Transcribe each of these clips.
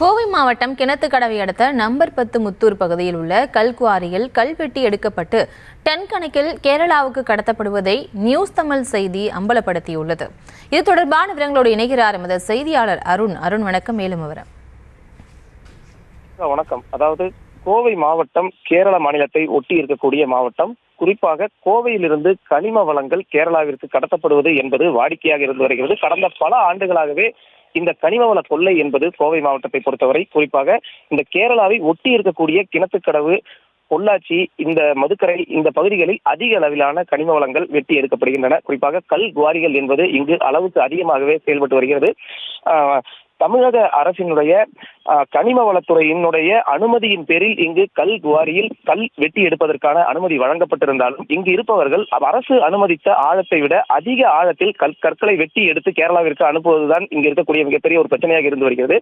கோவை மாவட்டம் கிணத்துக்கடவை அடுத்த நம்பர் 10 முத்தூர் பகுதியில் உள்ள கல்குவாரியில் கல்வெட்டி எடுக்கப்பட்டு டன் கணக்கில் கேரளாவுக்கு கடத்தப்படுவதை நியூஸ் தமிழ் செய்தி அம்பலப்படுத்தியுள்ளது. இது தொடர்பான விவரங்களோடு இணைகிறார் எமது செய்தியாளர் அருண். வணக்கம். மேலும் விவரம். வணக்கம். அதாவது கோவை மாவட்டம் கேரள மாநிலத்தை ஒட்டி இருக்கக்கூடிய மாவட்டம். குறிப்பாக கோவையிலிருந்து கனிம வளங்கள் கேரளாவிற்கு கடத்தப்படுவது என்பது வாடிக்கையாக இருந்து வருகிறது. கடந்த பல ஆண்டுகளாகவே இந்த கனிமவள கொள்ளை என்பது கோவை மாவட்டத்தை பொறுத்தவரை, குறிப்பாக இந்த கேரளாவை ஒட்டி இருக்கக்கூடிய கிணத்துக்கடவு, பொள்ளாச்சி, இந்த மதுக்கரை, இந்த பகுதிகளில் அதிக அளவிலான கனிம வளங்கள் வெட்டி எடுக்கப்படுகின்றன. குறிப்பாக கல் குவாரிகள் என்பது இங்கு அளவுக்கு அதிகமாகவே செயல்பட்டு வருகிறது. தமிழக அரசினுடைய கனிம வளத்துறையினுடைய அனுமதியின் பேரில் இங்கு கல் குவாரியில் கல் வெட்டி எடுப்பதற்கான அனுமதி வழங்கப்பட்டிருந்தாலும் இங்கு இருப்பவர்கள் அரசு அனுமதித்த ஆழத்தை விட அதிக ஆழத்தில் கற்களை வெட்டி எடுத்து கேரளாவிற்கு அனுப்புவதுதான் இங்கு இருக்கக்கூடிய மிகப்பெரிய ஒரு பிரச்சனையாக இருந்து வருகிறது.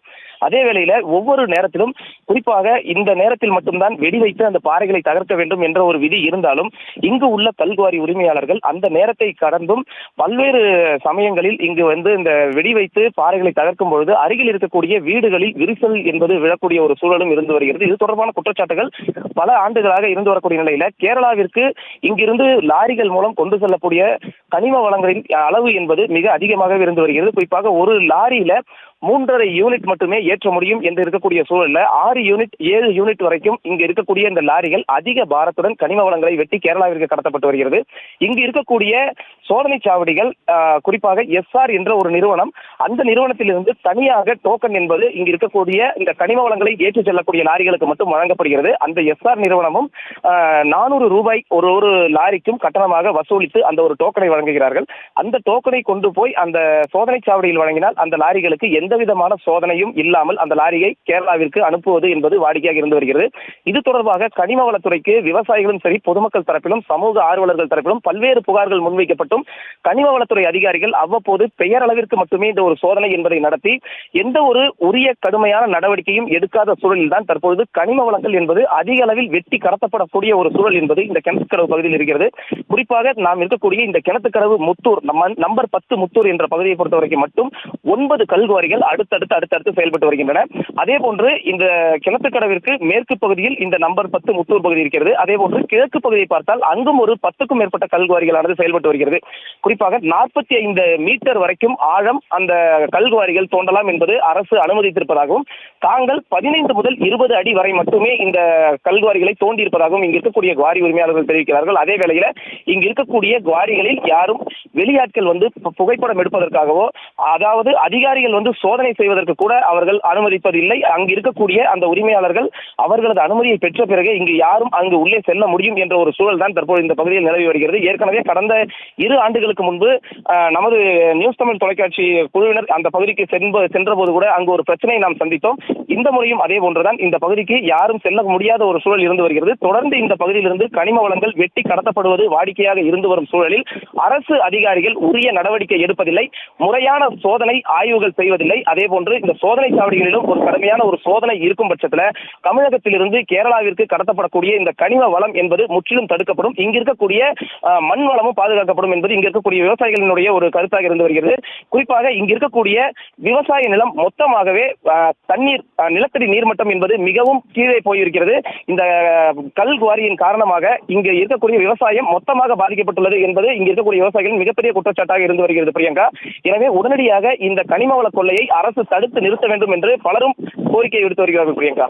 அதே வேளையில ஒவ்வொரு நேரத்திலும், குறிப்பாக இந்த நேரத்தில் மட்டும்தான் வெடி வைத்து அந்த பாறைகளை தகர்க்க வேண்டும் என்ற ஒரு விதி இருந்தாலும் இங்கு உள்ள கல்குவாரி உரிமையாளர்கள் அந்த நேரத்தை கடந்தும் பல்வேறு சமயங்களில் இங்கு இந்த வெடி வைத்து பாறைகளை தகர்க்கும் பொழுது அருகில் இருக்கக்கூடிய வீடுகளில் விரிசல் என்பது விழக்கூடிய ஒரு சூழலும் இருந்து வருகிறது. இது தொடர்பான குற்றச்சாட்டுகள் பல ஆண்டுகளாக இருந்து வரக்கூடிய நிலையில கேரளாவிற்கு இங்கிருந்து லாரிகள் மூலம் கொண்டு செல்லக்கூடிய கனிம வளங்களின் அளவு என்பது மிக அதிகமாக இருந்து வருகிறது. குறிப்பாக ஒரு லாரியில 3.5 யூனிட் மட்டுமே ஏற்ற முடியும் என்று இருக்கக்கூடிய சூழல்ல 6 யூனிட் 7 யூனிட் வரைக்கும் இங்கு இருக்கக்கூடிய இந்த லாரிகள் அதிக பாரத்துடன் கனிம வளங்களை வெட்டி கேரளாவிற்கு கடத்தப்பட்டு வருகிறது. இங்கு இருக்கக்கூடிய சோதனை சாவடிகள், குறிப்பாக SR என்ற ஒரு நிறுவனம், அந்த நிறுவனத்திலிருந்து தனியாக டோக்கன் என்பது இங்கு இருக்கக்கூடிய இந்த கனிம வளங்களை ஏற்றிச் செல்லக்கூடிய லாரிகளுக்கு மட்டும் வழங்கப்படுகிறது. அந்த SR நிறுவனமும் 400 ரூபாய் ஒரு லாரிக்கும் கட்டணமாக வசூலித்து அந்த ஒரு டோக்கனை வழங்குகிறார்கள். அந்த டோக்கனை கொண்டு போய் அந்த சோதனை சாவடியில் வழங்கினால் அந்த லாரிகளுக்கு எந்த விதமான சோதனையும் இல்லாமல் அந்த லாரியை கேரளாவிற்கு அனுப்புவது என்பது வாடிக்கையாக இருந்து வருகிறது. இது தொடர்பாக கனிம வளத்துறைக்கு விவசாயிகளும் சரி, பொதுமக்கள் தரப்பிலும் சமூக ஆர்வலர்கள் தரப்பிலும் பல்வேறு புகார்கள் முன்வைக்கப்பட்டும் கனிம வளத்துறை அதிகாரிகள் அவ்வப்போது பெயரளவிற்கு மட்டுமே இந்த ஒரு சோதனை என்பதை நடத்தி எந்த ஒரு உரிய கடுமையான நடவடிக்கையும் எடுக்காத சூழலில் தான் தற்பொழுது கனிம வளங்கள் என்பது அதிக அளவில் வெட்டி கடத்தப்படக்கூடிய ஒரு சூழல் என்பது இந்த கிணத்துக்கடவு பகுதியில் இருக்கிறது. குறிப்பாக நாம் இருக்கக்கூடிய இந்த கிணத்துக்கடவு முத்தூர் நம்பர் 10 முத்தூர் என்ற பகுதியை பொறுத்தவரைக்கும் மட்டும் 9 கல்குவாரிகள் அடுத்தடுத்து செயல்பட்டு வருகின்றன. அதே போன்று இந்த கிணத்துக்கடவிற்கு மேற்கு பகுதியில் இந்த நம்பர் 10 முத்தூர் பகுதி இருக்கிறது. அதே போன்று கிழக்கு பகுதியை பார்த்தால் அங்கும் ஒரு 10க்கும் மேற்பட்ட கல்குவாரிகளானது செயல்பட்டு வருகிறது. குறிப்பாக 45 மீட்டர் வரைக்கும் ஆழம் அந்த கல்குவாரிகள் தோண்டலாம் என்பது அரசு அனுமதித்திருப்பதாகவும், தாங்கள் 15 முதல் 20 அடி வரை மட்டுமே இந்த கல்குவாரிகளை தோண்டி இருப்பதாகவும் இங்கு இருக்கக்கூடிய குவாரி உரிமையாளர்கள் தெரிவிக்கிறார்கள். அதே வேளையில இங்கு இருக்கக்கூடிய குவாரிகளில் யாரும் வெளியாட்கள் புகைப்படம் எடுப்பதற்காகவோ, அதாவது அதிகாரிகள் சோதனை செய்வதற்கு கூட அவர்கள் அனுமதிப்பதில்லை. அங்கு இருக்கக்கூடிய அந்த உரிமையாளர்கள் அவர்களது அனுமதியை பெற்ற பிறகு இங்கு யாரும் அங்கு உள்ளே செல்ல முடியும் என்ற ஒரு சூழல் தான் தற்போது இந்த பகுதியில் நிலவி வருகிறது. ஏற்கனவே கடந்த 2 ஆண்டுகளுக்கு முன்பு நமது நியூஸ் தமிழ் தொலைக்காட்சி குழுவினர் அந்த பகுதிக்கு சென்ற போது கூட அங்கு ஒரு பிரச்சனையை நாம் சந்தித்தோம். இந்த முறையும் அதே போன்றுதான் இந்த பகுதிக்கு யாரும் செல்ல முடியாத ஒரு சூழல் இருந்து வருகிறது. தொடர்ந்து இந்த பகுதியிலிருந்து கனிம வளங்கள் வெட்டி கடத்தப்படுவது வாடிக்கையாக இருந்து வரும் சூழலில் அரசு அதிகாரிகள் உரிய நடவடிக்கை எடுப்பதில்லை, முறையான சோதனை ஆய்வுகள் செய்வதில்லை. அதே போன்று இந்த சோதனை சாவடிகளிலும் ஒரு கடுமையான ஒரு சோதனை இருக்கும் பட்சத்தில் தமிழகத்திலிருந்து கேரளாவிற்கு கடத்தப்படக்கூடிய இந்த கனிம வளம் என்பது முற்றிலும் தடுக்கப்படும். இங்கு இருக்கக்கூடிய மண் வளமும் பாதுகாக்கப்படும் என்பது இங்கு இருக்கக்கூடிய விவசாயிகளினுடைய ஒரு கருத்தாக இருந்து வருகிறது. குறிப்பாக இங்கு இருக்கக்கூடிய விவசாய நிலம் மொத்தமாகவே தண்ணீர், நிலத்தடி நீர்மட்டம் என்பது மிகவும் கீழே போயிருக்கிறது. இந்த கல் குவாரியின் காரணமாக இங்கு இருக்கக்கூடிய விவசாயம் மொத்தமாக பாதிக்கப்பட்டுள்ளது என்பது இங்கு இருக்கக்கூடிய விவசாயிகளின் மிகப்பெரிய குற்றச்சாட்டாக இருந்து வருகிறது பிரியங்கா. எனவே உடனடியாக இந்த கனிம வள கொள்ளையை அரசு தடுத்து நிறுத்த வேண்டும் என்று பலரும் கோரிக்கை விடுத்து வருகிறார்கள் பிரியங்கா.